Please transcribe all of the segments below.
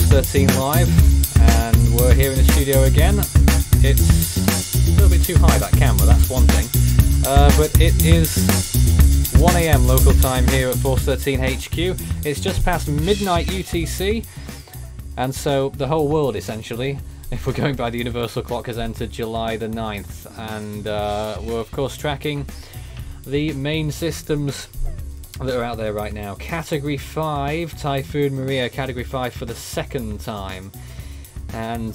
Force 13 Live, and we're here in the studio again. It's a little bit too high, that camera, that's one thing. But it is 1 AM local time here at Force 13 HQ. It's just past midnight UTC, and so the whole world, essentially, if we're going by the universal clock, has entered July the 9th. And we're, of course, tracking the main systems that are out there right now. Category 5, Typhoon Maria, Category 5 for the second time. And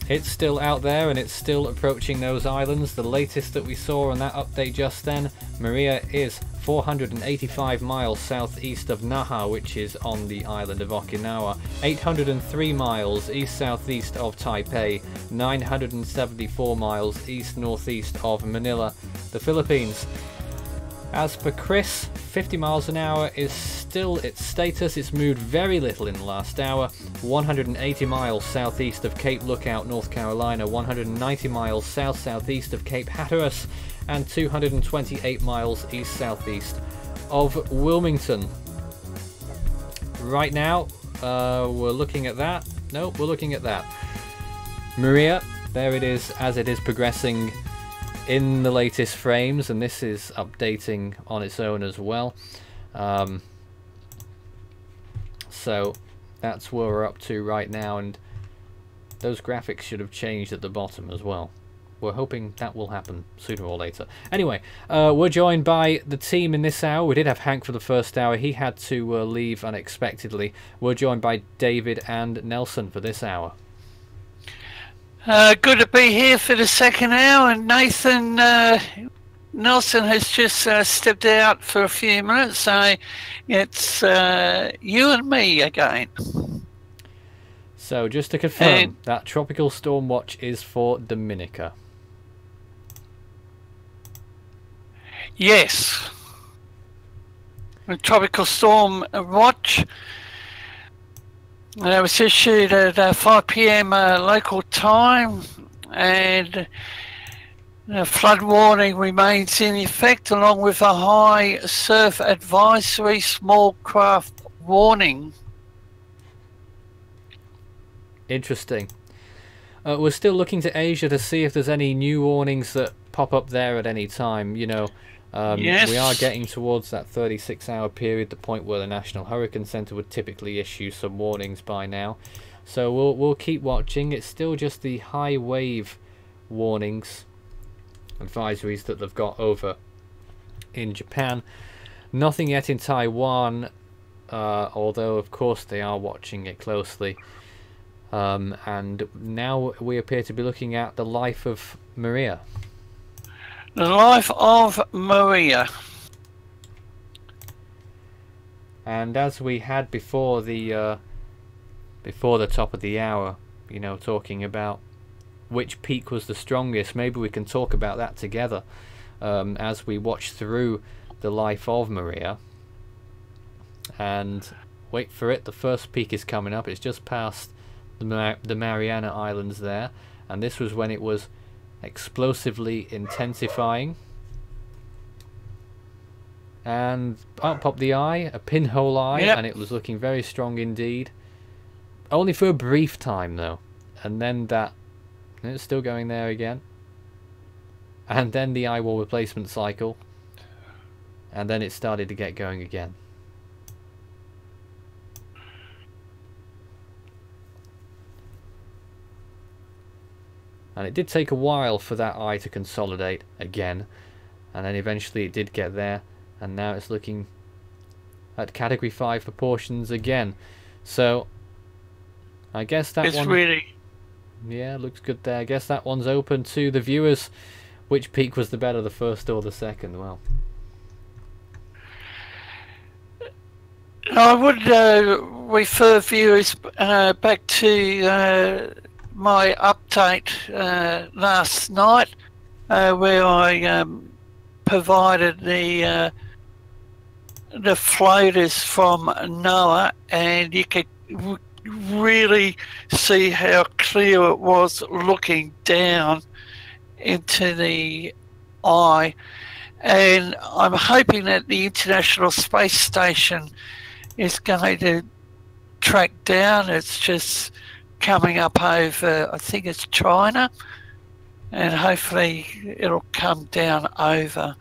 it's still out there and it's still approaching those islands. The latest that we saw on that update just then, Maria is 485 miles southeast of Naha, which is on the island of Okinawa, 803 miles east-southeast of Taipei, 974 miles east-northeast of Manila, the Philippines. As for Chris, 50 miles an hour is still its status. It's moved very little in the last hour. 180 miles southeast of Cape Lookout, North Carolina, 190 miles south-southeast of Cape Hatteras, and 228 miles east-southeast of Wilmington. Right now, we're looking at that. No, we're looking at that. Maria, there it is as it is progressing in the latest frames, and this is updating on its own as well. So that's where we're up to right now, and those graphics should have changed at the bottom as well. We're hoping that will happen sooner or later. Anyway, we're joined by the team in this hour. We did have Hank for the first hour. He had to leave unexpectedly. We're joined by David and Nelson for this hour. Good to be here for the second hour, and Nathan Nelson has just stepped out for a few minutes, so it's you and me again. So just to confirm, that tropical storm watch is for Dominica. Yes, the tropical storm watch. It was issued at 5 PM local time, and the flood warning remains in effect, along with a high surf advisory, small craft warning. Interesting. We're still looking to Asia to see if there's any new warnings that pop up there at any time. You know, yes. We are getting towards that 36-hour period, the point where the National Hurricane Center would typically issue some warnings by now. So we'll keep watching. It's still just the high wave warnings, advisories that they've got over in Japan. Nothing yet in Taiwan, although of course they are watching it closely. And now we appear to be looking at the life of Maria. The life of Maria. And as we had before the top of the hour, you know, talking about which peak was the strongest, maybe we can talk about that together as we watch through the life of Maria. And wait for it, the first peak is coming up. It's just past the Mariana Islands there, and this was when it was explosively intensifying. And out popped the eye, a pinhole eye, yep. And it was looking very strong indeed. Only for a brief time though, and then it's still going there again. And then the eye wall replacement cycle, and then it started to get going again. And it did take a while for that eye to consolidate again, and then eventually it did get there, and now it's looking at Category 5 proportions again. So I guess that it's one really, yeah, looks good there. I guess that one's open to the viewers. Which peak was the better, the first or the second? Well, I would refer viewers back to my update last night, where I provided the floaters from NOAA, and you could really see how clear it was looking down into the eye. And I'm hoping that the International Space Station is going to track down. It's just coming up over, I think it's China, and hopefully it'll come down over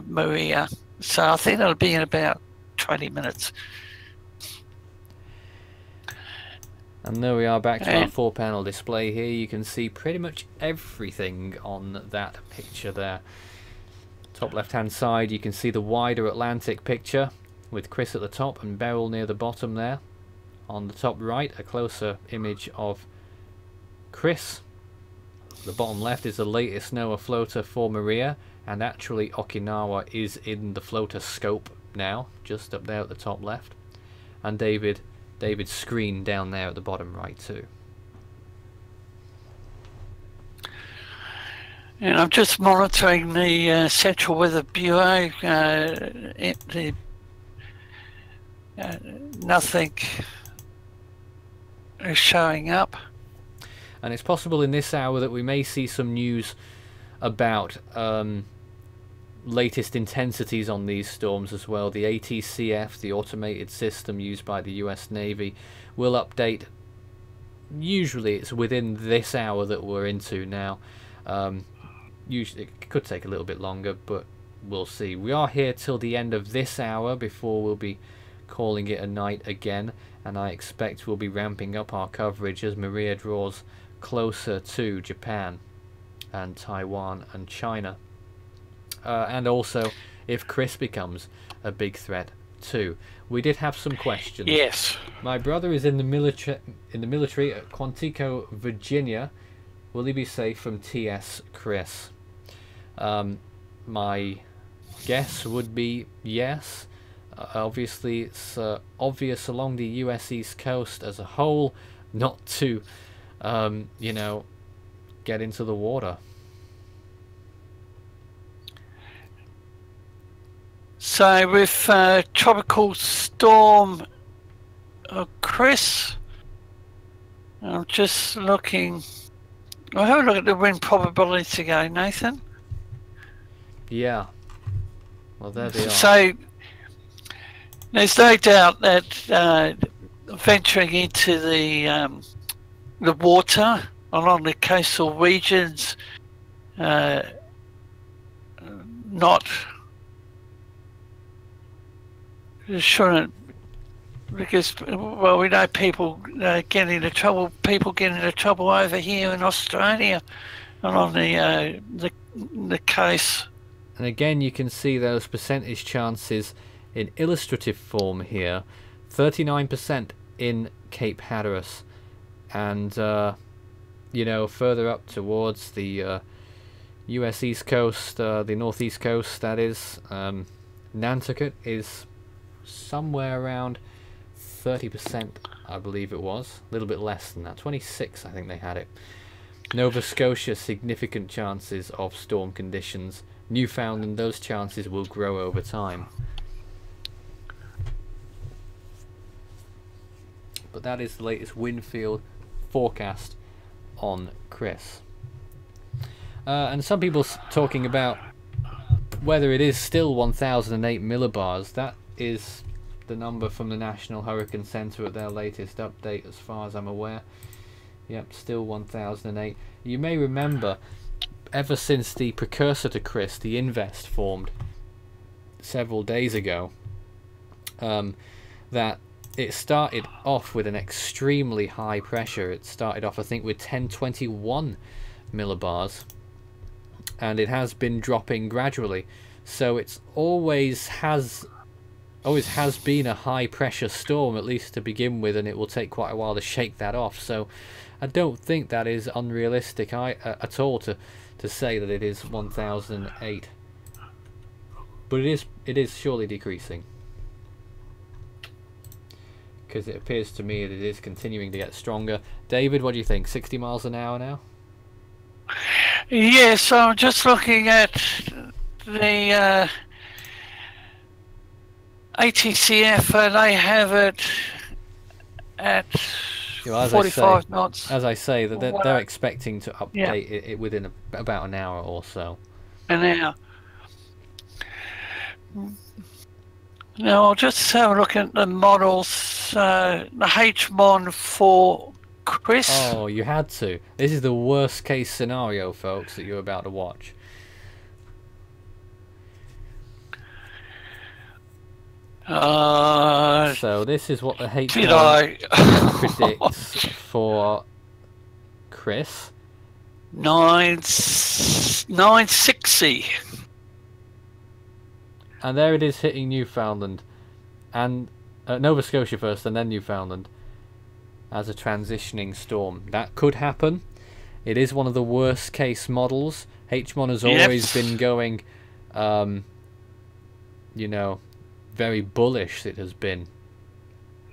Maria. So I think it'll be in about 20 minutes. And there we are, back to our 4-panel display here. You can see pretty much everything on that picture there. Top left hand side you can see the wider Atlantic picture with Chris at the top and Beryl near the bottom there. On the top right, a closer image of Chris. The bottom left is the latest NOAA floater for Maria, and actually Okinawa is in the floater scope now, just up there at the top left. And David's screen down there at the bottom right too. And I'm just monitoring the Central Weather Bureau. Nothing is showing up. And it's possible in this hour that we may see some news about latest intensities on these storms as well. The ATCF, the automated system used by the US Navy, will update. Usually it's within this hour that we're into now. Usually it could take a little bit longer, but we'll see. We are here till the end of this hour before we'll be calling it a night again, and I expect we'll be ramping up our coverage as Maria draws closer to Japan and Taiwan and China. And also if Chris becomes a big threat too. We did have some questions. Yes. My brother is in the military at Quantico, Virginia. Will he be safe from TS Chris? My guess would be yes. Obviously it's obvious along the US East Coast as a whole not to you know, get into the water. So with Tropical Storm Chris, I'm just looking. I'll have a look at the wind probabilities again, Nathan. Yeah. Well, there they are. So there's no doubt that venturing into the water along the coastal regions, not shouldn't, because well, we know people getting into trouble. People get into trouble over here in Australia along the coast. And again, you can see those percentage chances in illustrative form here. 39% in Cape Hatteras, and you know, further up towards the US East Coast, the Northeast Coast, that is, Nantucket is somewhere around 30%, I believe it was. A little bit less than that. 26, I think they had it. Nova Scotia, significant chances of storm conditions. Newfoundland, those chances will grow over time. But that is the latest wind field forecast on Chris. And some people talking about whether it is still 1008 millibars. That is the number from the National Hurricane Center at their latest update, as far as I'm aware. Yep, still 1008. You may remember, ever since the precursor to Chris, the Invest, formed several days ago, that it started off with an extremely high pressure. It started off, I think, with 1021 millibars, and it has been dropping gradually. So it's always has been a high pressure storm, at least to begin with, and it will take quite a while to shake that off. So I don't think that is unrealistic at all to say that it is 1008, but it is surely decreasing, because it appears to me that it is continuing to get stronger. David, what do you think? 60 miles an hour now? Yes, so I'm just looking at the ATCF. They have it at 45 knots. As I say, that they're expecting to update it within about an hour or so. An hour. Now I'll just have a look at the models. So the H-Mon for Chris. Oh, you had to. This is the worst case scenario, folks, that you're about to watch. So this is what the H-Mon predicts for Chris. 960. And there it is hitting Newfoundland. And Nova Scotia first and then Newfoundland as a transitioning storm. That could happen. It is one of the worst case models. H-Mon has always been going, you know, very bullish it has been.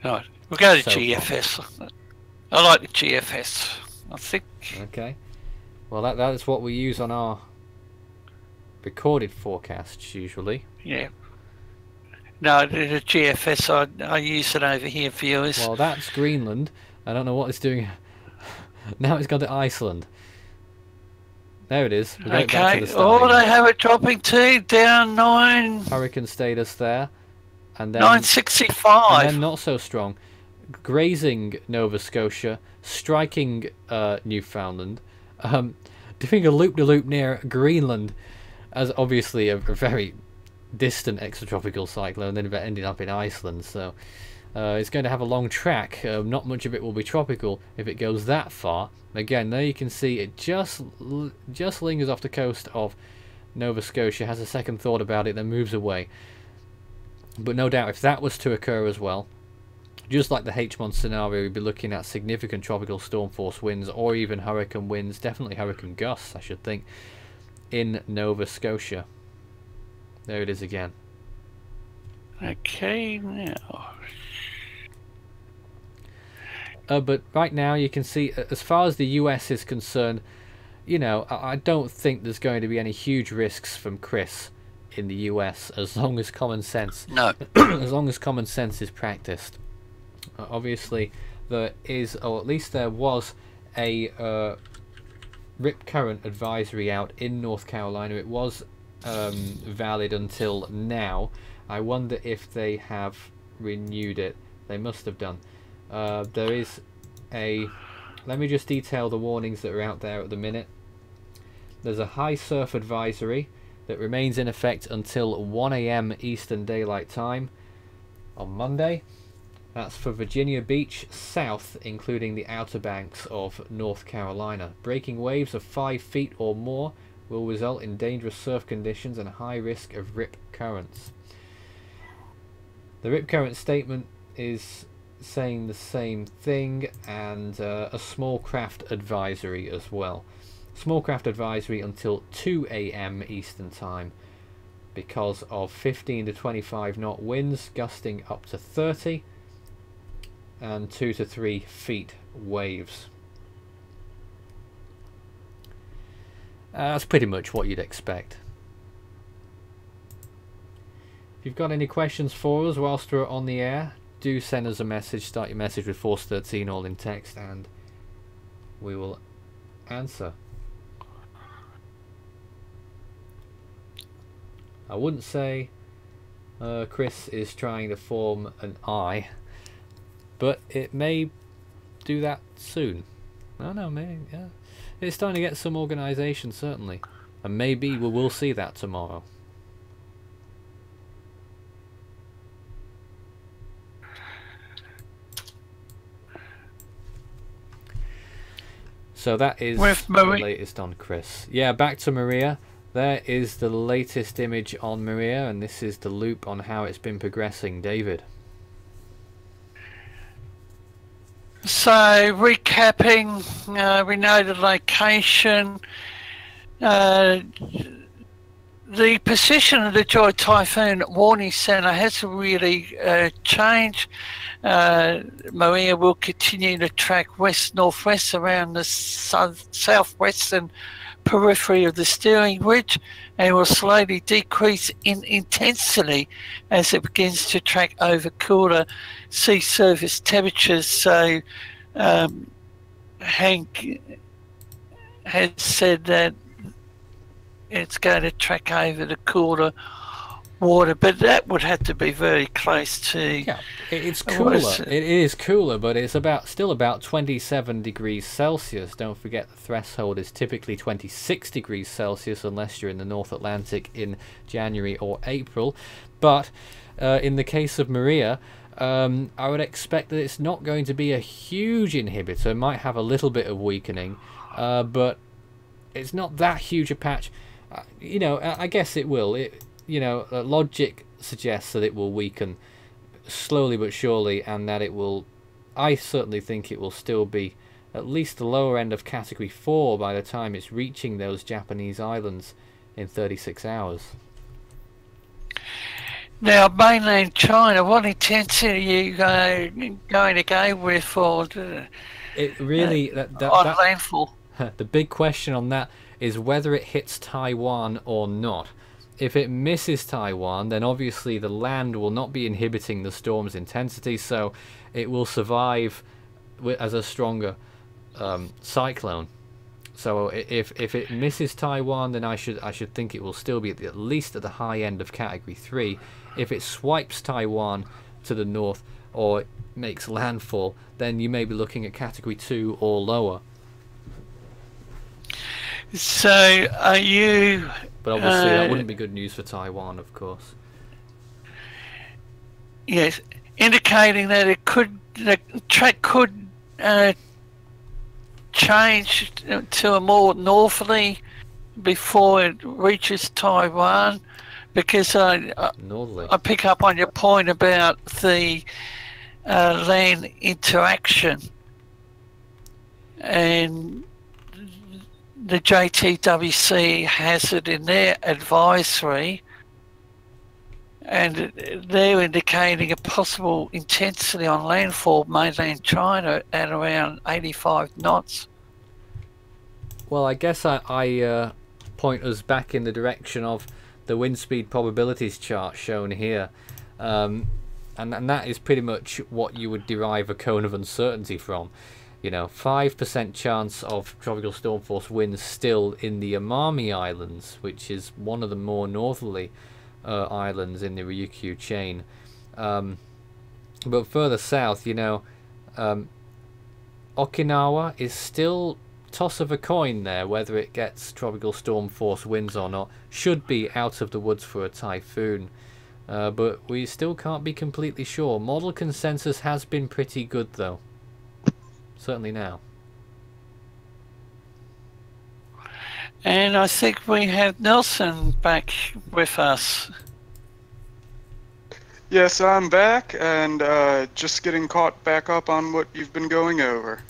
Right, we'll go to GFS. I like the GFS, I think. Okay. Well, that is what we use on our recorded forecasts usually. Yeah. No, the GFS, I use it over here, viewers. Well, that's Greenland. I don't know what it's doing. Now it's gone to Iceland. There it is. Okay. Oh, they have it dropping too, down 9. Hurricane status there. And then 965. And then not so strong. Grazing Nova Scotia, striking Newfoundland, doing a loop-de-loop near Greenland, as obviously a very distant extratropical cyclone, and then ending up in Iceland. So it's going to have a long track. Not much of it will be tropical if it goes that far. Again, there you can see it just lingers off the coast of Nova Scotia, has a second thought about it, then moves away. But no doubt, if that was to occur as well, just like the H-Mon scenario, we'd be looking at significant tropical storm force winds, or even hurricane winds, definitely hurricane gusts, I should think, in Nova Scotia. There it is again. Okay, now. But right now you can see, as far as the US is concerned, you know, I don't think there's going to be any huge risks from Chris in the US, as long as common sense, as long as common sense is practiced. Obviously, there is, or at least there was, a rip current advisory out in North Carolina. It was valid until now. I wonder if they have renewed it. They must have done. There is a, let me just detail the warnings that are out there at the minute. There's a high surf advisory that remains in effect until 1 AM Eastern Daylight Time on Monday. That's for Virginia Beach south, including the Outer Banks of North Carolina. Breaking waves of 5 feet or more will result in dangerous surf conditions and high risk of rip currents. The rip current statement is saying the same thing, and a small craft advisory as well. Small craft advisory until 2 AM Eastern Time because of 15 to 25 knot winds gusting up to 30 and 2 to 3 feet waves. That's pretty much what you'd expect. If you've got any questions for us whilst we're on the air, do send us a message. Start your message with Force 13 all in text and we will answer. I wouldn't say Chris is trying to form an eye, but it may do that soon. I don't know, maybe, yeah. It's starting to get some organisation, certainly. And maybe we will see that tomorrow. So that is the latest on Chris. Yeah, back to Maria. There is the latest image on Maria, and this is the loop on how it's been progressing. David. So, recapping, we know the location. The position of the Joy Typhoon Warning Centre has really changed. Maria will continue to track west-northwest around the southwestern periphery of the steering ridge and will slowly decrease in intensity as it begins to track over cooler sea surface temperatures. So Hank has said that it's going to track over the cooler water, but that would have to be very close to. Yeah, it's cooler. It is cooler, but it's still about 27 degrees Celsius. Don't forget the threshold is typically 26 degrees Celsius unless you're in the North Atlantic in January or April. But in the case of Maria, I would expect that it's not going to be a huge inhibitor. It might have a little bit of weakening, but it's not that huge a patch. I guess it will. Logic suggests that it will weaken slowly but surely, and that it will. I certainly think it will still be at least the lower end of Category 4 by the time it's reaching those Japanese islands in 36 hours. Now, mainland China, what intensity are you going to go with for it really on landfall? The big question on that is whether it hits Taiwan or not. If it misses Taiwan, then obviously the land will not be inhibiting the storm's intensity, so it will survive as a stronger cyclone. So if it misses Taiwan, then I should think it will still be at least at the high end of Category 3. If it swipes Taiwan to the north or makes landfall, then you may be looking at Category 2 or lower. So are you... But obviously that wouldn't be good news for Taiwan, of course. Yes, indicating that the track could change to a more northerly before it reaches Taiwan, because I pick up on your point about the land interaction, and the JTWC has it in their advisory, and they're indicating a possible intensity on landfall mainland China at around 85 knots. Well, I guess I point us back in the direction of the wind speed probabilities chart shown here, and that is pretty much what you would derive a cone of uncertainty from. 5% chance of tropical storm force winds still in the Amami Islands, which is one of the more northerly islands in the Ryukyu chain. But further south, Okinawa is still toss of a coin there, whether it gets tropical storm force winds or not. Should be out of the woods for a typhoon. But we still can't be completely sure. Model consensus has been pretty good, though. Certainly now. And I think we have Nelson back with us. Yes, I'm back, and just getting caught back up on what you've been going over.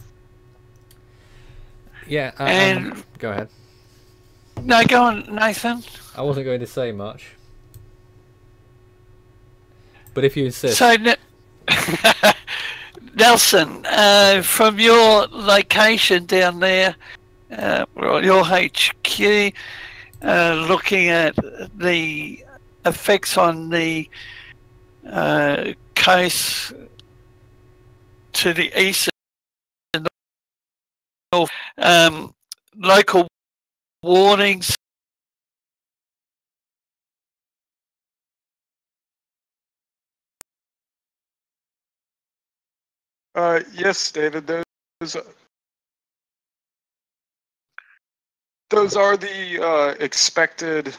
Yeah, and go ahead. No, go on, Nathan. I wasn't going to say much, but if you insist. So, Nelson, from your location down there, your HQ, looking at the effects on the coast to the east and north, local warnings. Yes, David, those are the expected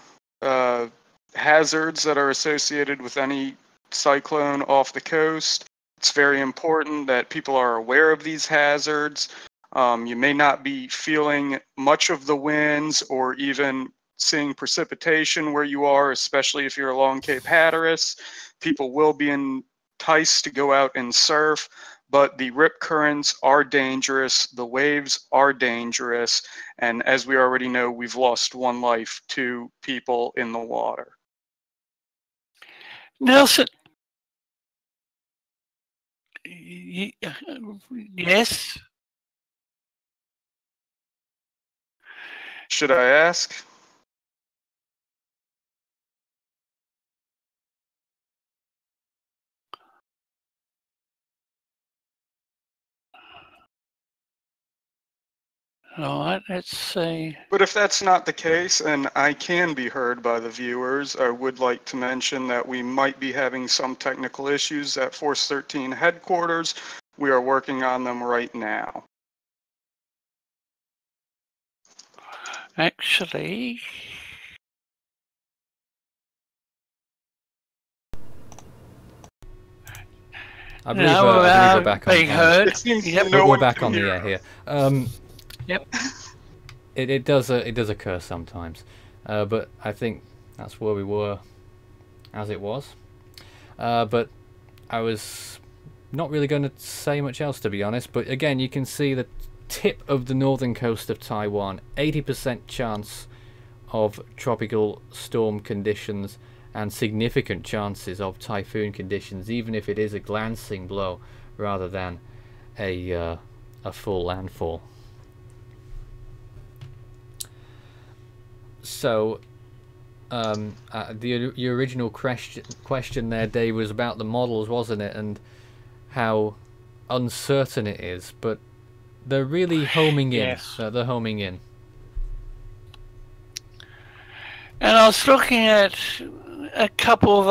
hazards that are associated with any cyclone off the coast. It's very important that people are aware of these hazards. You may not be feeling much of the winds or even seeing precipitation where you are, especially if you're along Cape Hatteras. People will be enticed to go out and surf, but the rip currents are dangerous, the waves are dangerous, and as we already know, we've lost one life to people in the water. Nelson, yes? Should I ask? Alright, let's see. But if that's not the case, and I can be heard by the viewers, I would like to mention that we might be having some technical issues at Force 13 headquarters. We are working on them right now. Actually, I believe we're back being on. heard. It seems Yep. no We're one back can on the hear air here. Yep. It does occur sometimes, but I think that's where we were, as it was. But I was not really going to say much else, to be honest. But again, you can see the tip of the northern coast of Taiwan, 80% chance of tropical storm conditions and significant chances of typhoon conditions, even if it is a glancing blow rather than a full landfall. So your original question there, Dave, was about the models, wasn't it, and how uncertain it is, but they're really homing in. Yes. They're homing in. And I was looking at a couple of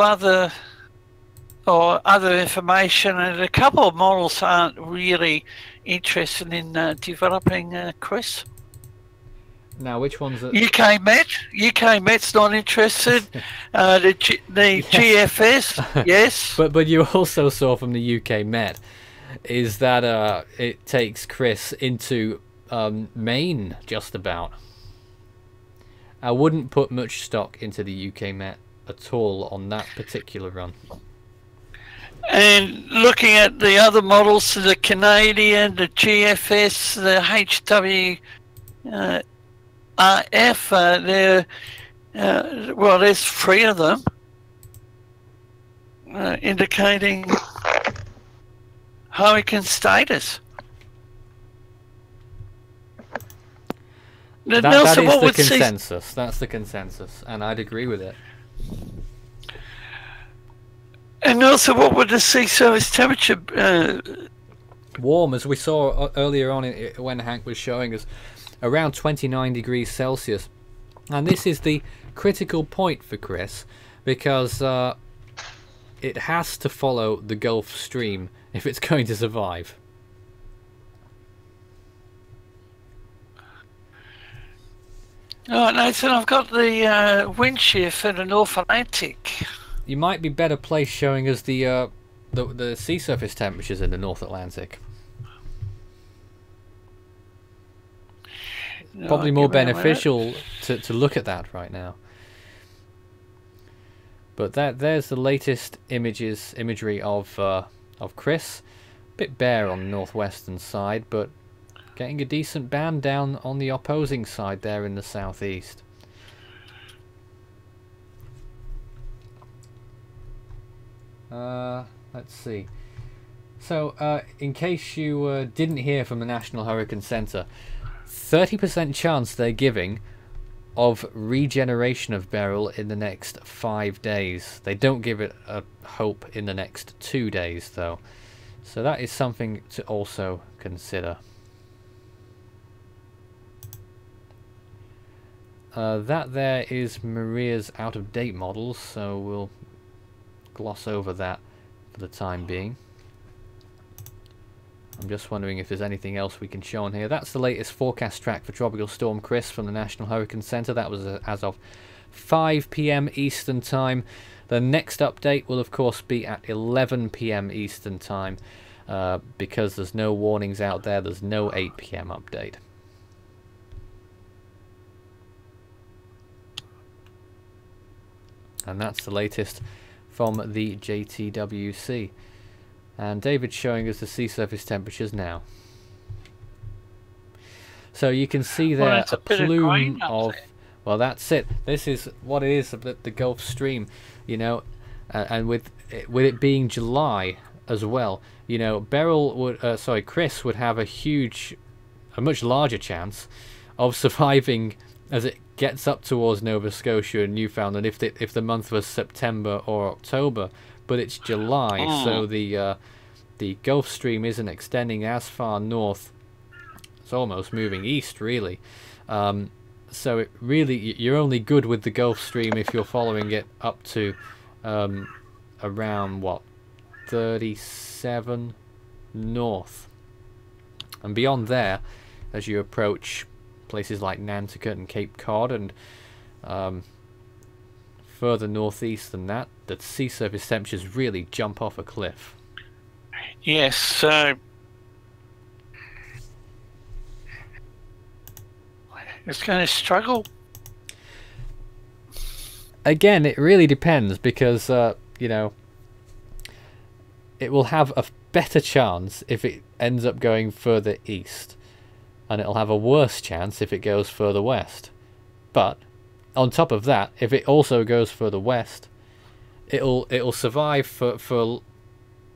other information, and a couple of models aren't really interested in developing, Chris. Now, which ones are... UK Met's not interested. The GFS, yes. But you also saw from the UK Met is that it takes Chris into Maine just about. I wouldn't put much stock into the UK Met at all on that particular run. And looking at the other models, the Canadian, the GFS, the HW well, there's 3 of them indicating hurricane status. That is the consensus. That's the consensus, and I'd agree with it. And also, what would the sea surface temperature? Warm, as we saw earlier on when Hank was showing us, around 29 degrees Celsius. And this is the critical point for Chris, because it has to follow the Gulf Stream if it's going to survive. Oh, Nathan, I've got the wind shear for the North Atlantic. You might be better placed showing us the sea surface temperatures in the North Atlantic. Probably more beneficial to look at that right now. But there's the latest imagery of Chris. A bit bare on the northwestern side, but getting a decent band down on the opposing side there in the southeast. Let's see. So, in case you didn't hear from the National Hurricane Center, 30% chance they're giving of regeneration of Beryl in the next 5 days. They don't give it a hope in the next 2 days, though. So that is something to also consider. That there is Maria's out-of-date models, so we'll gloss over that for the time being. I'm just wondering if there's anything else we can show on here. That's the latest forecast track for Tropical Storm Chris from the National Hurricane Center. That was as of 5 PM Eastern Time. The next update will of course be at 11 PM Eastern Time. Because there's no warnings out there, there's no 8 PM update. And that's the latest from the JTWC. And David's showing us the sea surface temperatures now. So you can see there a plume of... Well, that's it. This is what it is about the Gulf Stream, you know, and with it being July as well, you know, Chris would have a much larger chance of surviving as it gets up towards Nova Scotia and Newfoundland if the month was September or October, but it's July, so the Gulf Stream isn't extending as far north It's almost moving east, really. So it really, you're only good with the Gulf Stream if you're following it up to around, what, 37 north. And beyond there, as you approach places like Nantucket and Cape Cod, and further northeast than that, the sea surface temperatures really jump off a cliff. Yes, so it's going to struggle. Again, it really depends, because you know, it will have a better chance if it ends up going further east, and it'll have a worse chance if it goes further west. But on top of that, if it also goes further west, it'll survive for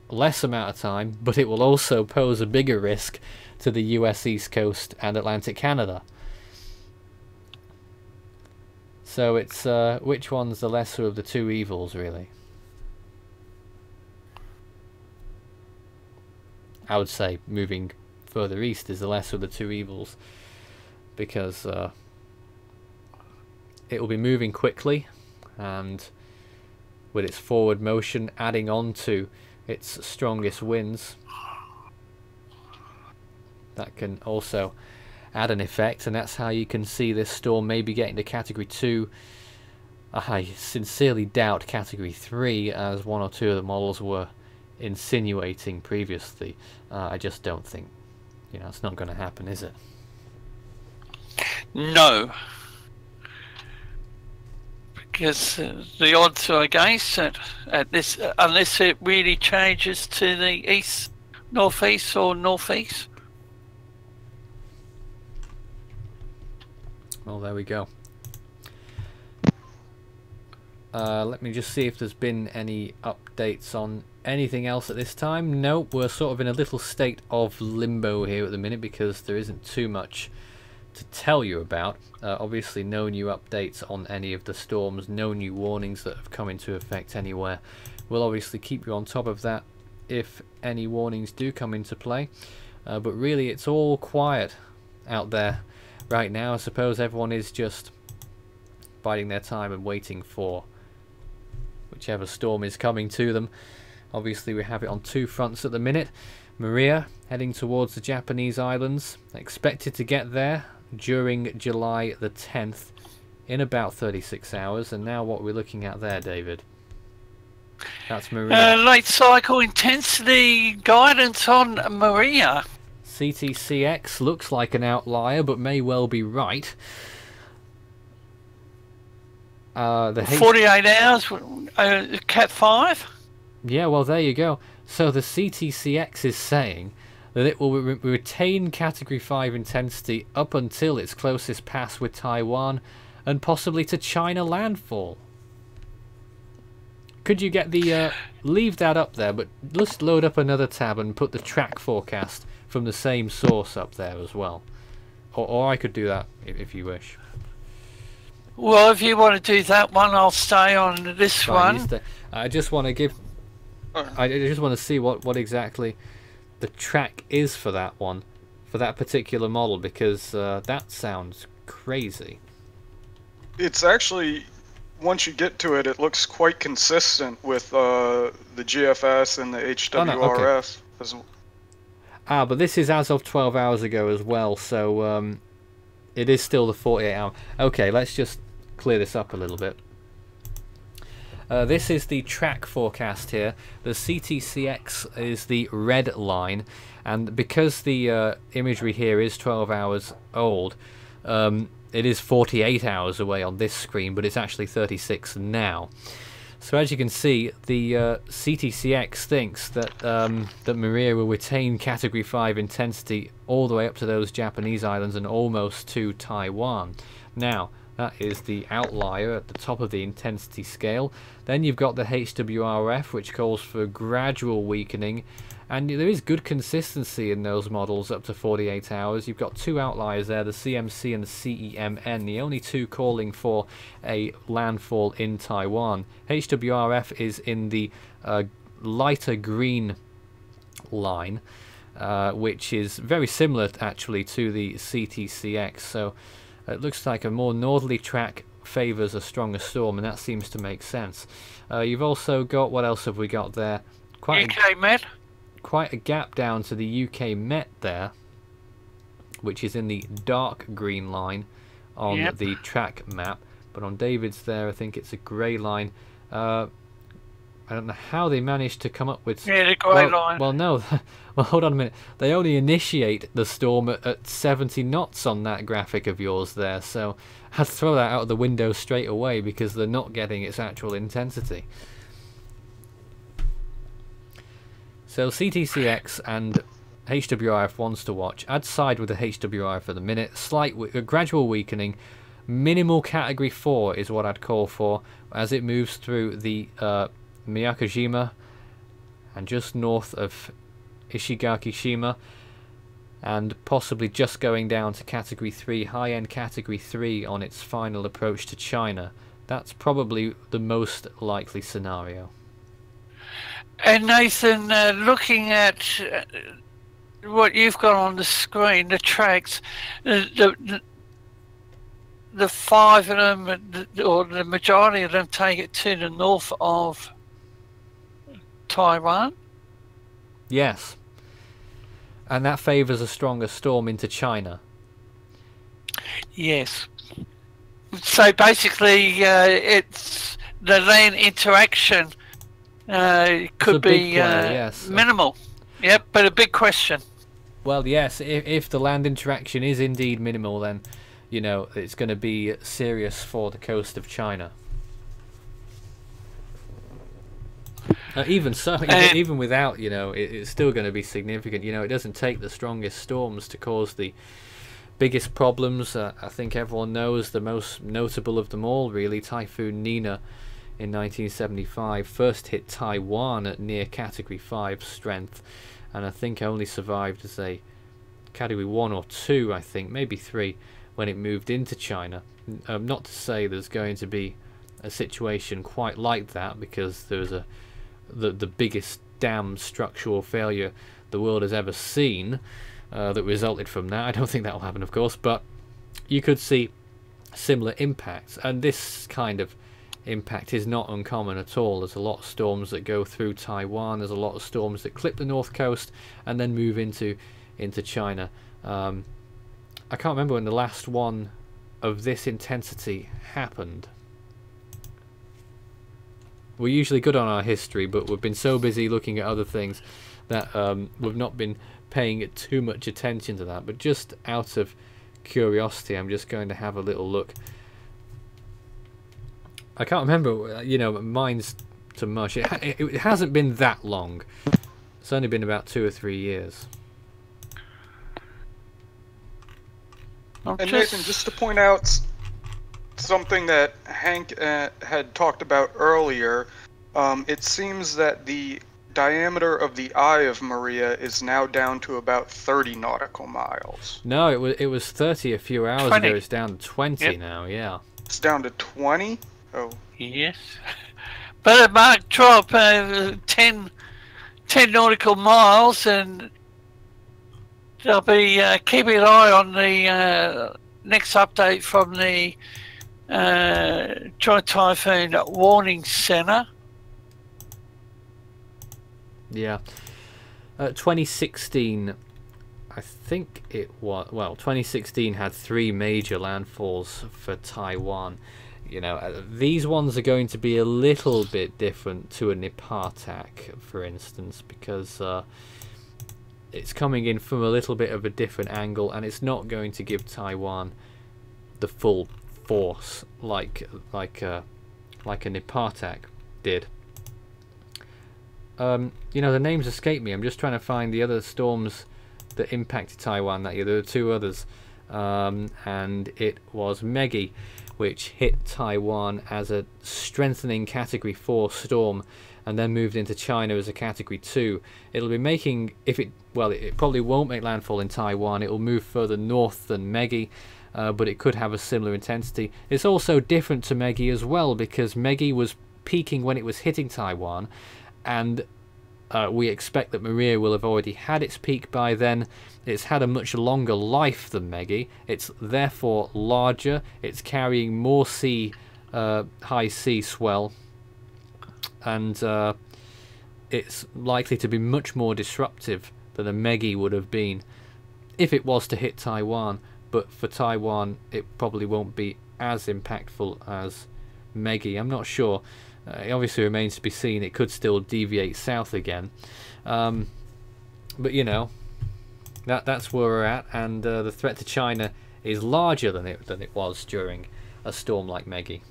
less amount of time, but it will also pose a bigger risk to the US East Coast and Atlantic Canada. So it's which one's the lesser of the two evils, really? I would say moving further east is the lesser of the two evils, because it will be moving quickly, and with its forward motion adding on to its strongest winds, that can also add an effect, and that's how you can see this storm maybe getting to Category 2. I sincerely doubt Category 3, as one or two of the models were insinuating previously. I just don't think, you know, it's not going to happen, is it? No. Because the odds are against it at this, unless it really changes to the east, northeast or northeast. Well, there we go. Let me just see if there's been any updates on anything else at this time. Nope, we're sort of in a little state of limbo here at the minute, because there isn't too much to tell you about. Obviously no new updates on any of the storms, no new warnings that have come into effect anywhere. We'll obviously keep you on top of that if any warnings do come into play, but really it's all quiet out there right now. I suppose everyone is just biding their time and waiting for whichever storm is coming to them. Obviously we have it on two fronts at the minute. Maria heading towards the Japanese islands, expected to get there during July the 10th in about 36 hours. And now what we're looking at there, David? That's Maria. Late cycle intensity guidance on Maria. CTCX looks like an outlier, but may well be right. The 48 hours, Cat 5. Yeah, well, there you go. So the CTCX is saying that it will retain Category 5 intensity up until its closest pass with Taiwan, and possibly to China landfall. Could you get the... leave that up there, but let's load up another tab and put the track forecast from the same source up there as well. Or I could do that if you wish. Well, if you want to do that one, I'll stay on this one. I just want to give... I just want to see what exactly the track is for that one, for that particular model, because that sounds crazy. It's actually, once you get to it, it looks quite consistent with the GFS and the HWRF. Oh, no, okay. Ah, but this is as of 12 hours ago as well, so it is still the 48 hour. Okay, let's just clear this up a little bit. This is the track forecast here. The CTCX is the red line, and because the imagery here is 12 hours old, it is 48 hours away on this screen, but it's actually 36 now. So as you can see, the CTCX thinks that that Maria will retain Category 5 intensity all the way up to those Japanese islands and almost to Taiwan. Now, that is the outlier at the top of the intensity scale. Then you've got the HWRF, which calls for gradual weakening, and there is good consistency in those models up to 48 hours. You've got two outliers there, the CMC and the CEMN, the only two calling for a landfall in Taiwan. HWRF is in the lighter green line, which is very similar actually to the CTCX. So it looks like a more northerly track favours a stronger storm, and that seems to make sense. You've also got, what else have we got there? UK Met. Quite a gap down to the UK Met there, which is in the dark green line on the track map. But on David's there, I think it's a grey line. I don't know how they managed to come up with... Yeah, the grey line. Well, no. Well, hold on a minute. They only initiate the storm at 70 knots on that graphic of yours there. So I had to throw that out of the window straight away because they're not getting its actual intensity. So CTCX and HWRF ones to watch. I'd side with the HWRF for the minute. Gradual weakening. Minimal category 4 is what I'd call for as it moves through the Miyakojima and just north of Ishigakishima, and possibly just going down to category 3, high-end category 3 on its final approach to China. That's probably the most likely scenario. And Nathan, looking at what you've got on the screen, the tracks, the 5 of them, or the majority of them, take it to the north of Taiwan? Yes. And that favours a stronger storm into China. Yes. So basically, it's the land interaction could be minimal. Yep, but a big question. Well, yes, if the land interaction is indeed minimal, then, you know, it's going to be serious for the coast of China. Even so, even without, you know, it's still going to be significant. You know, it doesn't take the strongest storms to cause the biggest problems. I think everyone knows the most notable of them all, really, Typhoon Nina in 1975 first hit Taiwan at near category 5 strength, and I think only survived as a category 1 or 2, I think, maybe 3, when it moved into China. Not to say there's going to be a situation quite like that, because there's the biggest dam structural failure the world has ever seen that resulted from that. I don't think that will happen, of course, but you could see similar impacts, and this kind of impact is not uncommon at all. There's a lot of storms that go through Taiwan, there's a lot of storms that clip the north coast and then move into China. I can't remember when the last one of this intensity happened. We're usually good on our history, but we've been so busy looking at other things that we've not been paying too much attention to that. But just out of curiosity, I'm just going to have a little look. I can't remember, you know, mine's too much. It hasn't been that long. It's only been about 2 or 3 years. And Nathan, just to point out something that Hank had talked about earlier, it seems that the diameter of the eye of Maria is now down to about 30 nautical miles. No, it was 30 a few hours 20. ago. It's down to 20 now, yeah. It's down to 20? Oh. Yes. But it might drop 10 nautical miles, and they'll be keeping an eye on the next update from the Joint Typhoon Warning Center. Yeah. 2016, I think it was, well, 2016 had 3 major landfalls for Taiwan. You know, these ones are going to be a little bit different to a Nipatak, for instance, because it's coming in from a little bit of a different angle, and it's not going to give Taiwan the full force like a Nipatak did. You know, the names escape me. I'm just trying to find the other storms that impacted Taiwan that year. There were 2 others, and it was Meggy, which hit Taiwan as a strengthening category 4 storm and then moved into China as a category 2. It'll be making, it probably won't make landfall in Taiwan. It will move further north than Meggy, but it could have a similar intensity. It's also different to Meggy as well, because Meggy was peaking when it was hitting Taiwan, and we expect that Maria will have already had its peak by then. It's had a much longer life than Meggie. It's therefore larger. It's carrying more high sea swell, and it's likely to be much more disruptive than a Meggie would have been if it was to hit Taiwan. But for Taiwan, it probably won't be as impactful as Meggie. I'm not sure. It obviously remains to be seen. It could still deviate south again. But you know, that's where we're at, and the threat to China is larger than it was during a storm like Meggie.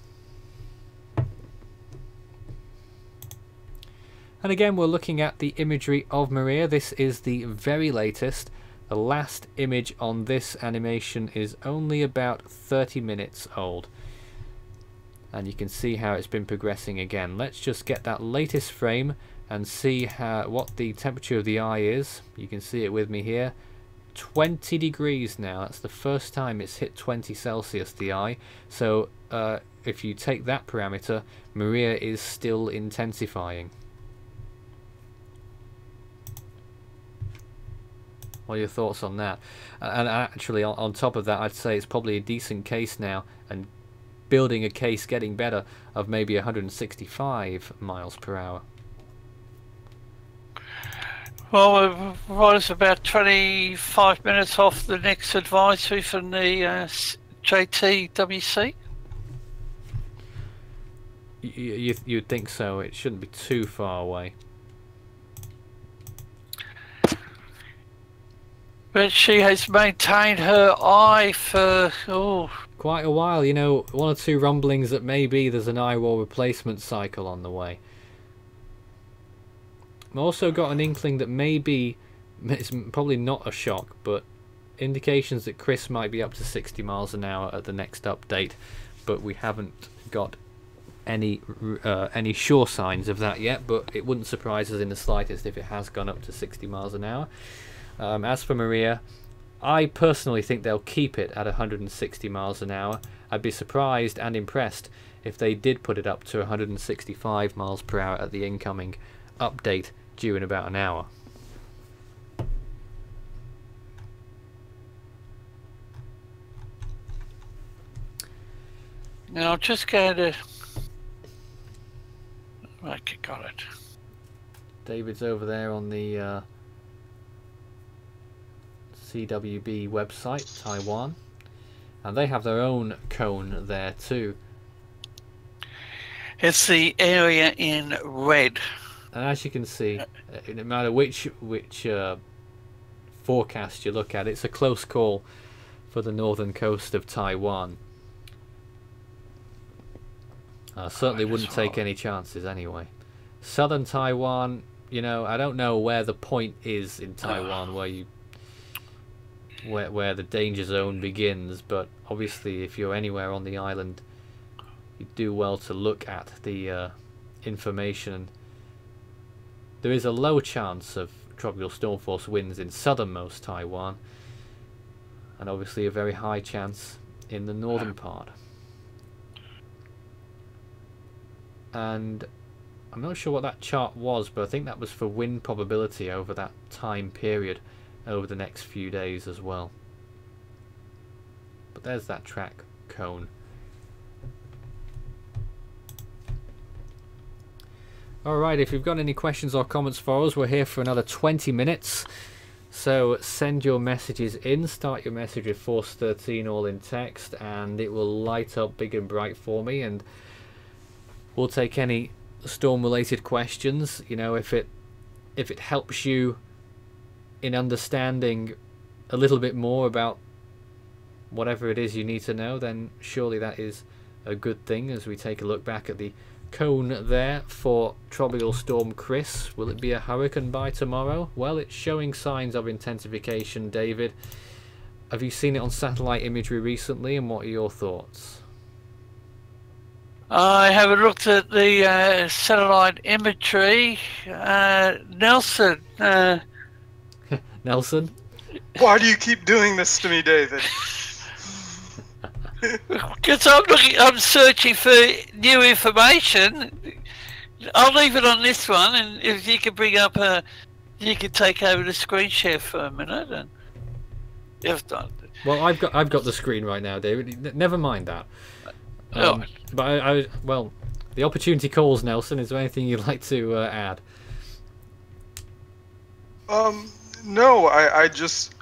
And again, we're looking at the imagery of Maria. This is the very latest. The last image on this animation is only about 30 minutes old. And you can see how it's been progressing again. Let's just get that latest frame and see what the temperature of the eye is. You can see it with me here. 20 degrees now. That's the first time it's hit 20 Celsius, the eye. So if you take that parameter, Maria is still intensifying. What are your thoughts on that? And actually, on top of that, I'd say it's probably a decent case now, and building a case getting better, of maybe 165 miles per hour. Well, we're right about 25 minutes off the next advisory from the JTWC. You'd think so. It shouldn't be too far away. But she has maintained her eye for quite a while. You know, one or two rumblings that maybe there's an eye wall replacement cycle on the way. I've also got an inkling that maybe, it's probably not a shock, but indications that Chris might be up to 60 miles an hour at the next update, but we haven't got any sure signs of that yet. But it wouldn't surprise us in the slightest if it has gone up to 60 miles an hour. As for Maria, I personally think they'll keep it at 160 miles an hour. I'd be surprised and impressed if they did put it up to 165 miles per hour at the incoming update due in about an hour. Now I'm just going to... Okay, got it. David's over there on the CWB website, Taiwan, and they have their own cone there too. It's the area in red. And as you can see, no matter which forecast you look at, it's a close call for the northern coast of Taiwan. Certainly wouldn't take any chances anyway. Southern Taiwan, you know, I don't know where the point is in Taiwan where the danger zone begins, but obviously if you're anywhere on the island, you do well to look at the information. There is a low chance of tropical storm force winds in southernmost Taiwan, and obviously a very high chance in the northern part. And I'm not sure what that chart was, but I think that was for wind probability over that time period, over the next few days as well. But there's that track cone. Alright, if you've got any questions or comments for us, we're here for another 20 minutes. So send your messages in, start your message with Force 13 all in text, and it will light up big and bright for me, and we'll take any storm related questions. You know, if it helps you in understanding a little bit more about whatever it is you need to know, then surely that is a good thing. As we take a look back at the cone there for Tropical Storm Chris, will it be a hurricane by tomorrow? Well, it's showing signs of intensification. David, have you seen it on satellite imagery recently, and what are your thoughts? I haven't looked at the satellite imagery. Nelson. Nelson? Why do you keep doing this to me, David? Because I'm searching for new information. I'll leave it on this one, and if you could bring up you could take over the screen share for a minute, and if not, Well, I've got the screen right now, David. Never mind that. Oh. But well, the opportunity calls, Nelson. Is there anything you'd like to add? No,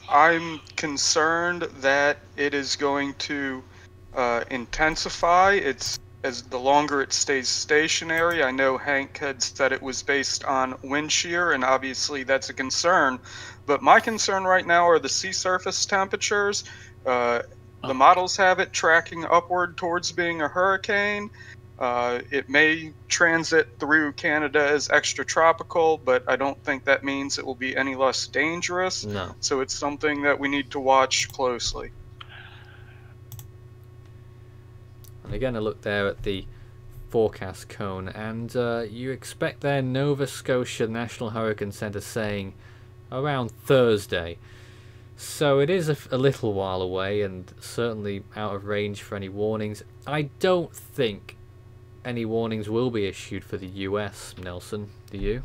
I'm concerned that it is going to intensify. It's as the longer it stays stationary. I know Hank had said it was based on wind shear, and obviously that's a concern. But my concern right now are the sea surface temperatures. The models have it tracking upward towards being a hurricane. It may transit through Canada as extratropical, but I don't think that means it will be any less dangerous. No. So it's something that we need to watch closely. And again, I look there at the forecast cone, and you expect there Nova Scotia National Hurricane Centre saying around Thursday. So it is a little while away, and certainly out of range for any warnings. I don't think any warnings will be issued for the US, Nelson. Do you?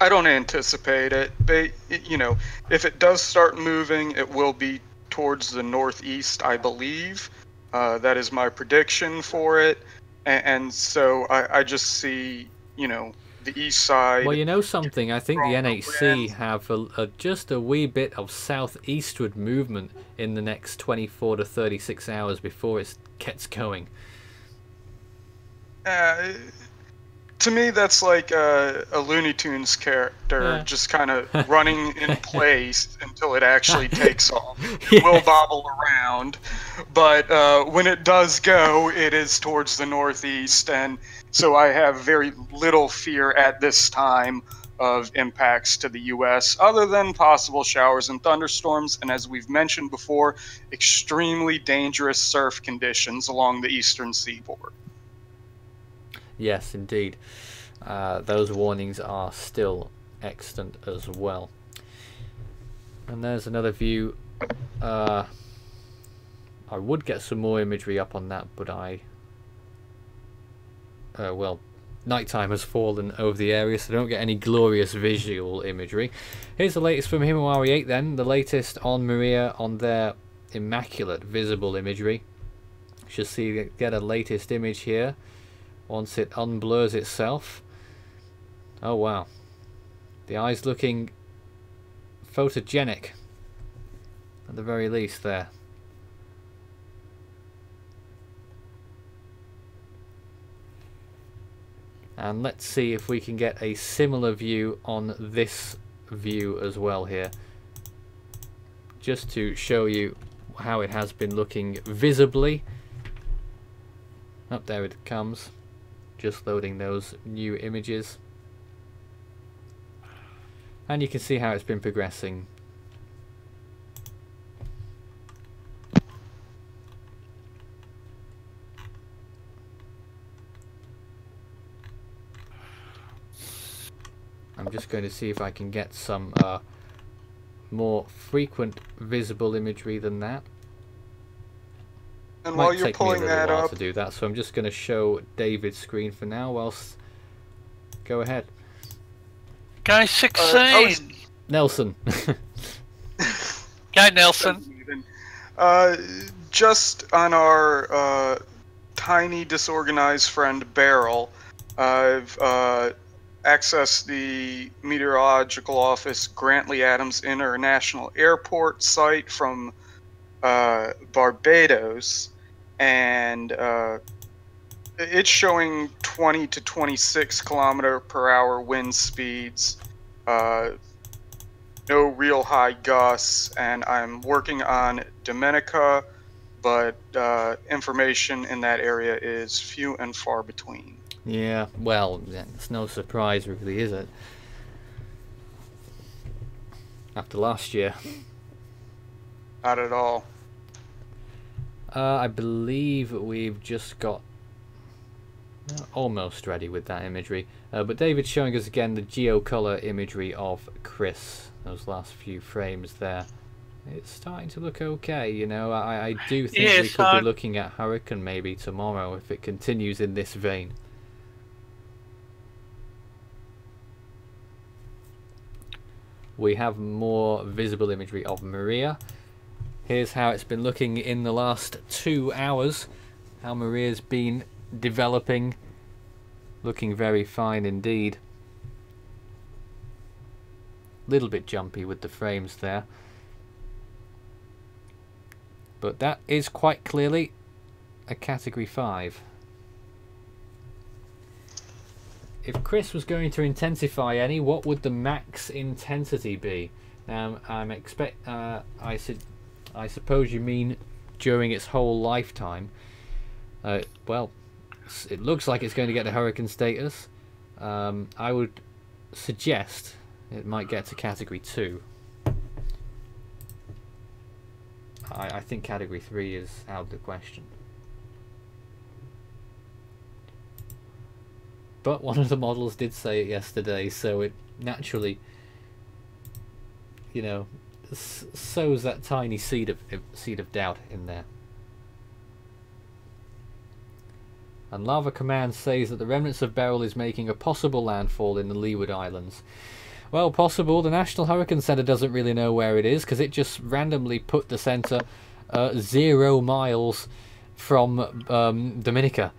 I don't anticipate it. But, you know, if it does start moving, it will be towards the northeast, I believe. That is my prediction for it. And so I just see, you know, the east side. Well, you know something, I think the NHC have just a wee bit of southeastward movement in the next 24 to 36 hours before it gets going. To me, that's like a Looney Tunes character just kind of running in place until it actually takes off. It will bobble around, but when it does go, it is towards the northeast, and so I have very little fear at this time of impacts to the U.S. other than possible showers and thunderstorms, and as we've mentioned before, extremely dangerous surf conditions along the eastern seaboard. Yes, indeed. Those warnings are still extant as well. And there's another view. I would get some more imagery up on that, but well, nighttime has fallen over the area, so I don't get any glorious visual imagery. Here's the latest from Himawari 8 then, the latest on Maria on their immaculate visible imagery. Should get a latest image here once it unblurs itself. Oh wow, the eye's looking photogenic at the very least there. And let's see if we can get a similar view on this view as well here, just to show you how it has been looking visibly. Up there it comes, just loading those new images, and you can see how it's been progressing. I'm just going to see if I can get some more frequent visible imagery than that. And Might while you're take me a pulling little that while up, to do that, so I'm just going to show David's screen for now. Whilst go ahead, Go 16. Nelson. Go Nelson. Just on our tiny disorganized friend Beryl, I've accessed the Meteorological Office Grantley Adams International Airport site from Barbados, and it's showing 20 to 26 km/h wind speeds, no real high gusts, and I'm working on Dominica, but information in that area is few and far between. Yeah, well, it's no surprise really, is it? After last year. Not at all. I believe we've just got almost ready with that imagery. But David's showing us again the geocolor imagery of Chris. Those last few frames there. It's starting to look okay, you know. I do think we could be looking at hurricane maybe tomorrow if it continues in this vein. we have more visible imagery of Maria. Here's how it's been looking in the last 2 hours. How Maria's been developing. Looking very fine indeed. Little bit jumpy with the frames there. But that is quite clearly a Category 5. If Chris was going to intensify any, what would the max intensity be? Now, I suppose you mean during its whole lifetime. Well, it looks like it's going to get a hurricane status. I would suggest it might get to Category 2. I think Category 3 is out of the question. But one of the models did say it yesterday, so it naturally, you know, sows that tiny seed of doubt in there. And Lava Command says that the remnants of Beryl is making a possible landfall in the Leeward Islands. Well, possible. The National Hurricane Center doesn't really know where it is because it just randomly put the center 0 miles from Dominica.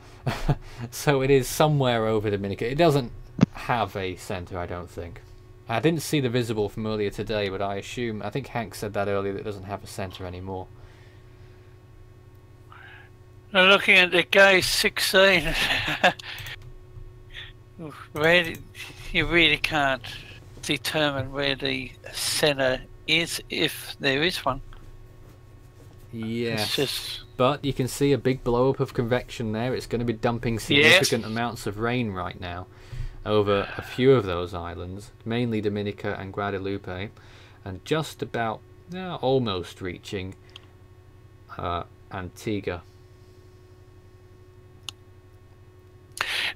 So it is somewhere over Dominica. It doesn't have a center, I don't think. I didn't see the visible from earlier today, but I think Hank said that earlier, that it doesn't have a center anymore. Now looking at the Gauss 16, you really can't determine where the center is, if there is one. Yes, but you can see a big blow up of convection there. It's going to be dumping significant amounts of rain right now over a few of those islands, mainly Dominica and Guadalupe, and just about almost reaching Antigua.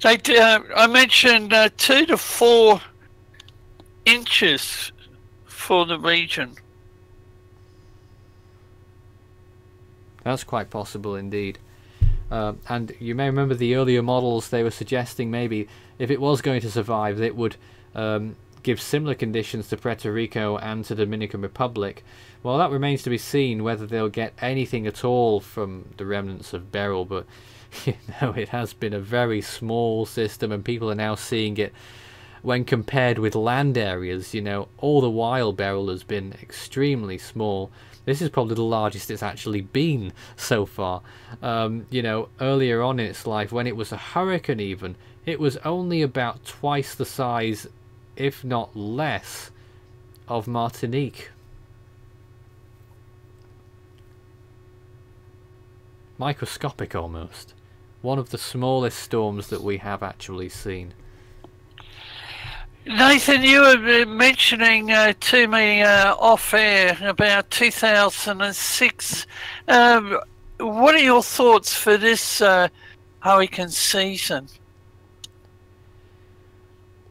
I mentioned 2 to 4 inches for the region. That's quite possible indeed. And you may remember the earlier models, they were suggesting maybe if it was going to survive, it would give similar conditions to Puerto Rico and to Dominican Republic. Well, that remains to be seen whether they'll get anything at all from the remnants of Beryl, but you know, it has been a very small system and people are now seeing it when compared with land areas. You know, all the while Beryl has been extremely small. This is probably the largest it's actually been so far. You know, earlier on in its life, when it was a hurricane even, it was only about twice the size, if not less, of Martinique. Microscopic almost. One of the smallest storms that we have actually seen. Nathan, you were mentioning to me off air about 2006. What are your thoughts for this hurricane season?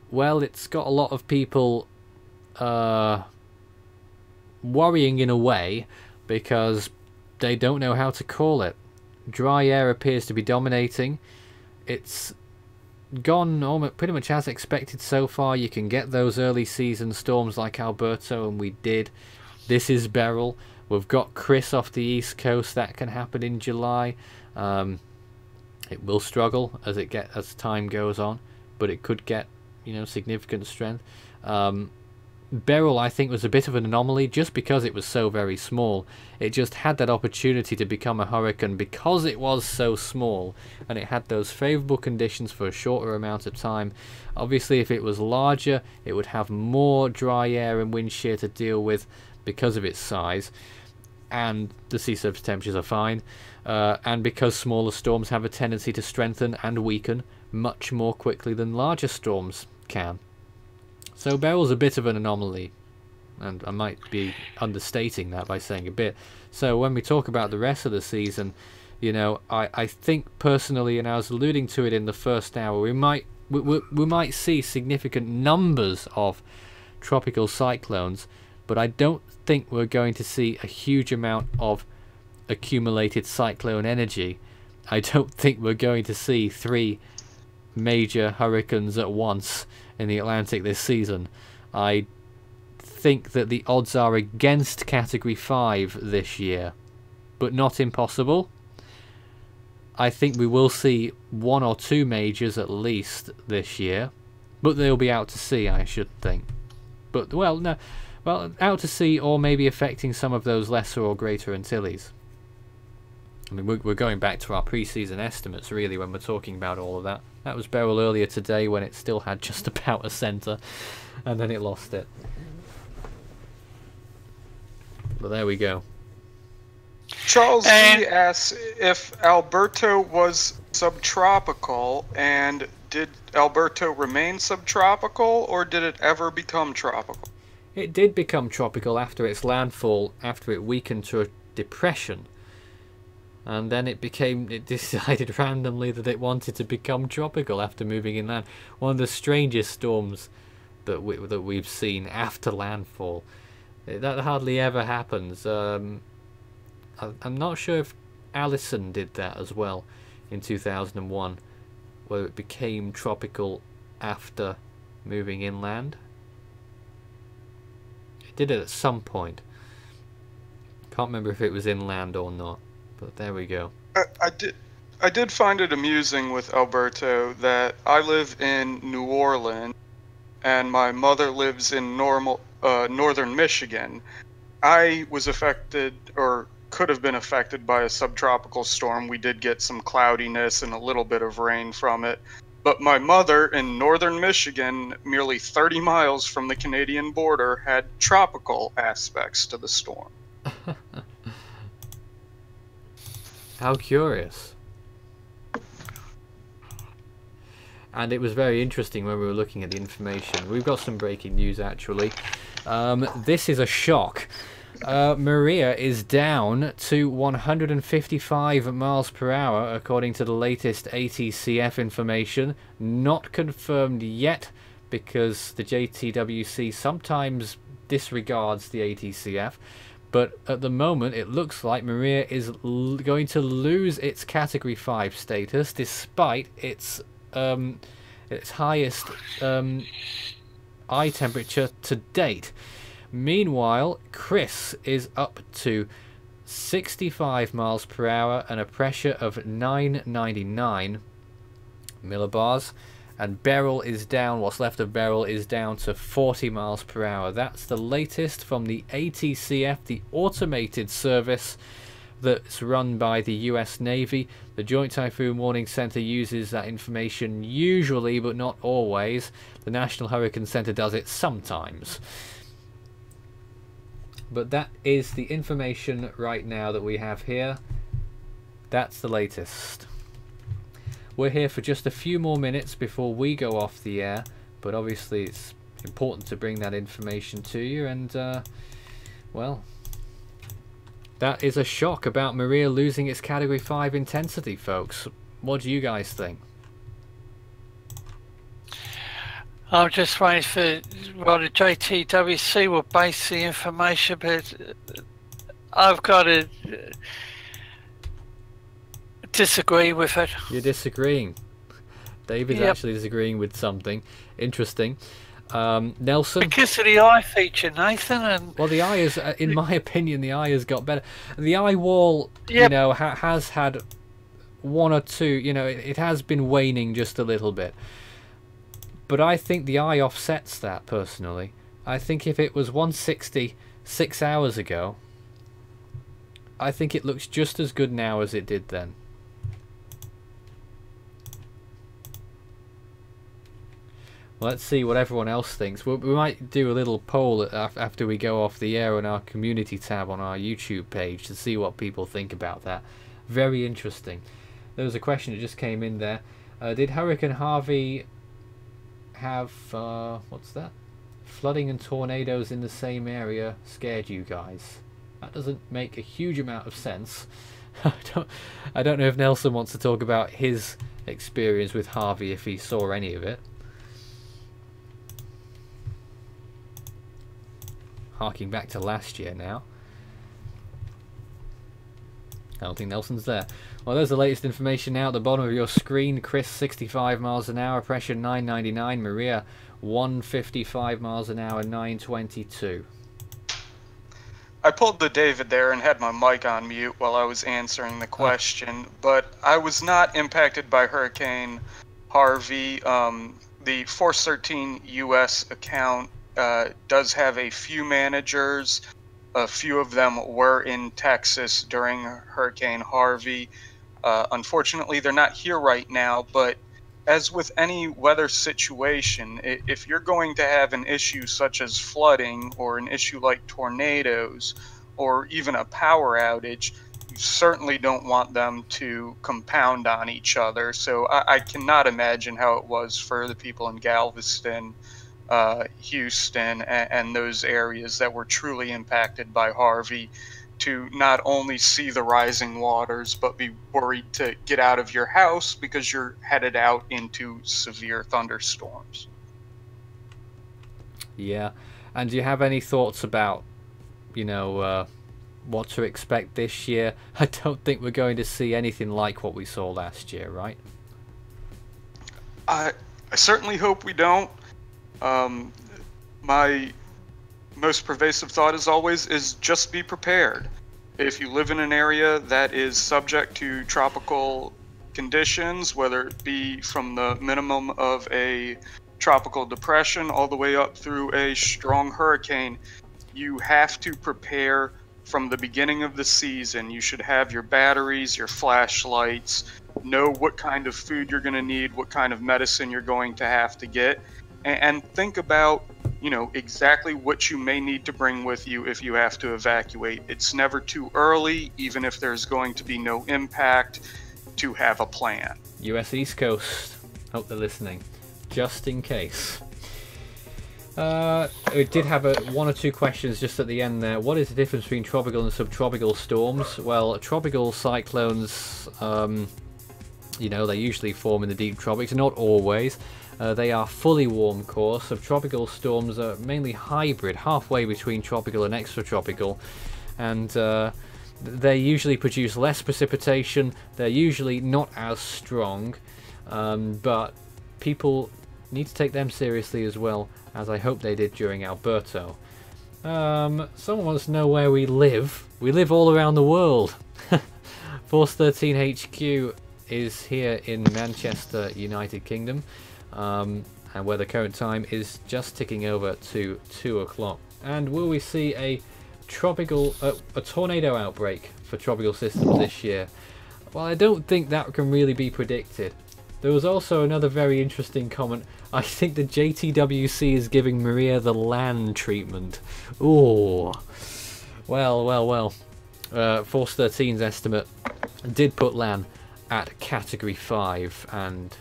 Well, it's got a lot of people worrying in a way because they don't know how to call it. Dry air appears to be dominating. It's gone almost pretty much as expected so far. You can get those early season storms like Alberto, and we did. This is Beryl. We've got Chris off the east coast. That can happen in July. It will struggle as time goes on, but it could get, you know, significant strength. Beryl, I think, was a bit of an anomaly just because it was so very small. It just had that opportunity to become a hurricane because it was so small and it had those favourable conditions for a shorter amount of time. Obviously, if it was larger, it would have more dry air and wind shear to deal with because of its size, and the sea surface temperatures are fine, and because smaller storms have a tendency to strengthen and weaken much more quickly than larger storms can. So Beryl's a bit of an anomaly, and I might be understating that by saying a bit. So when we talk about the rest of the season, you know, I think personally, and I was alluding to it in the first hour, we might see significant numbers of tropical cyclones, but I don't think we're going to see a huge amount of accumulated cyclone energy. I don't think we're going to see 3 major hurricanes at once in the Atlantic this season. I think that the odds are against Category 5 this year, but not impossible. I think we will see 1 or 2 majors at least this year, but they'll be out to sea, I should think. But, well, no, well, out to sea or maybe affecting some of those lesser or greater Antilles. I mean, we're going back to our pre-season estimates, really, when we're talking about all of that. That was Beryl earlier today when it still had just about a centre, and then it lost it. But there we go. Charles D asks if Alberto was subtropical, and did Alberto remain subtropical, or did it ever become tropical? It did become tropical after its landfall, after it weakened to a depression. And then it decided randomly that it wanted to become tropical after moving inland. One of the strangest storms that we've seen after landfall. That hardly ever happens. I'm not sure if Allison did that as well in 2001, where it became tropical after moving inland. It did it at some point. Can't remember if it was inland or not. But there we go. I did find it amusing with Alberto that I live in New Orleans and my mother lives in northern Michigan. I was affected, or could have been affected, by a subtropical storm. We did get some cloudiness and a little bit of rain from it. But my mother in northern Michigan, merely 30 miles from the Canadian border, had tropical aspects to the storm. How curious. And it was very interesting when we were looking at the information. We've got some breaking news, actually. This is a shock. Maria is down to 155 miles per hour, according to the latest ATCF information. Not confirmed yet, because the JTWC sometimes disregards the ATCF. But at the moment, it looks like Maria is going to lose its Category 5 status, despite its highest eye temperature to date. Meanwhile, Chris is up to 65 miles per hour and a pressure of 999 millibars. And Beryl is down, what's left of Beryl is down to 40 miles per hour. That's the latest from the ATCF, the automated service that's run by the US Navy. The Joint Typhoon Warning Center uses that information usually, but not always. The National Hurricane Center does it sometimes. But that is the information right now that we have here. That's the latest. We're here for just a few more minutes before we go off the air, but obviously it's important to bring that information to you, and well, that is a shock about Maria losing its Category 5 intensity, folks. What do you guys think? I'm just waiting for the JTWC will base the information, but I've got to disagree with it. You're disagreeing. David's actually disagreeing with something interesting. Nelson, because of the eye feature, Nathan, and well, the eye is, in my opinion, the eye has got better. The eye wall, you know, has had 1 or 2. You know, it has been waning just a little bit, but I think the eye offsets that personally. I think if it was 160 6 hours ago, I think it looks just as good now as it did then. Let's see what everyone else thinks. We might do a little poll after we go off the air on our community tab on our YouTube page to see what people think about that. Very interesting. There was a question that just came in there. Did Hurricane Harvey have, what's that? Flooding and tornadoes in the same area scared you guys? That doesn't make a huge amount of sense. I don't know if Nelson wants to talk about his experience with Harvey, if he saw any of it. Harking back to last year now. I don't think Nelson's there. Well, there's the latest information now at the bottom of your screen. Chris, 65 miles an hour, pressure 999. Maria, 155 miles an hour, 922. I pulled the David there and had my mic on mute while I was answering the question, but I was not impacted by Hurricane Harvey. The Force 13 US account does have a few managers. A few of them were in Texas during Hurricane Harvey. Unfortunately, they're not here right now, but as with any weather situation, if you're going to have an issue such as flooding or an issue like tornadoes or even a power outage, you certainly don't want them to compound on each other. So I cannot imagine how it was for the people in Galveston, Houston, and those areas that were truly impacted by Harvey to not only see the rising waters, but be worried to get out of your house because you're headed out into severe thunderstorms. Yeah, and do you have any thoughts about, you know, what to expect this year? I don't think we're going to see anything like what we saw last year, right? I certainly hope we don't. My most pervasive thought, as always, is just be prepared. If you live in an area that is subject to tropical conditions, whether it be from the minimum of a tropical depression all the way up through a strong hurricane, you have to prepare from the beginning of the season. You should have your batteries, your flashlights, know what kind of food you're going to need, what kind of medicine you're going to have to get, and think about, you know, exactly what you may need to bring with you if you have to evacuate. It's never too early, even if there's going to be no impact, to have a plan. US East Coast, hope they're listening, just in case. We did have one or two questions just at the end there. What is the difference between tropical and subtropical storms? Well, tropical cyclones, you know, they usually form in the deep tropics, not always. They are fully warm core. Subtropical storms are mainly hybrid, halfway between tropical and extratropical, and they usually produce less precipitation. They're usually not as strong, but people need to take them seriously as well, as I hope they did during Alberto. Someone wants to know where we live. We live all around the world. Force 13 HQ is here in Manchester, United Kingdom. And where the current time is just ticking over to 2 o'clock. And will we see a tornado outbreak for tropical systems this year? Well, I don't think that can really be predicted. There was also another very interesting comment. I think the JTWC is giving Maria the LAN treatment. Ooh. Well. Force 13's estimate did put LAN at Category 5, and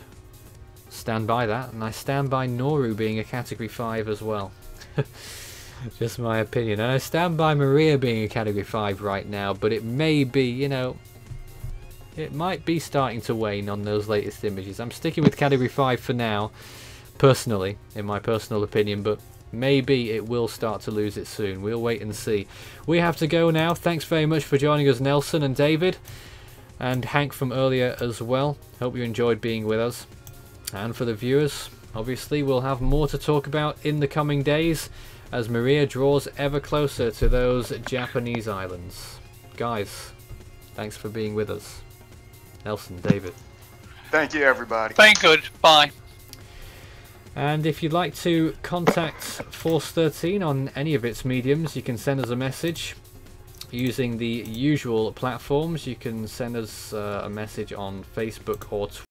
stand by that, and I stand by Noru being a Category 5 as well. Just my opinion. And I stand by Maria being a Category 5 right now, but it may be, you know, it might be starting to wane on those latest images. I'm sticking with Category 5 for now, personally, in my personal opinion, but maybe it will start to lose it soon. We'll wait and see. We have to go now. Thanks very much for joining us, Nelson and David, and Hank from earlier as well. Hope you enjoyed being with us. And for the viewers, obviously we'll have more to talk about in the coming days as Maria draws ever closer to those Japanese islands. Guys, thanks for being with us. Nelson, David. Thank you, everybody. Thank good. Bye. And if you'd like to contact Force 13 on any of its mediums, you can send us a message using the usual platforms. You can send us a message on Facebook or Twitter.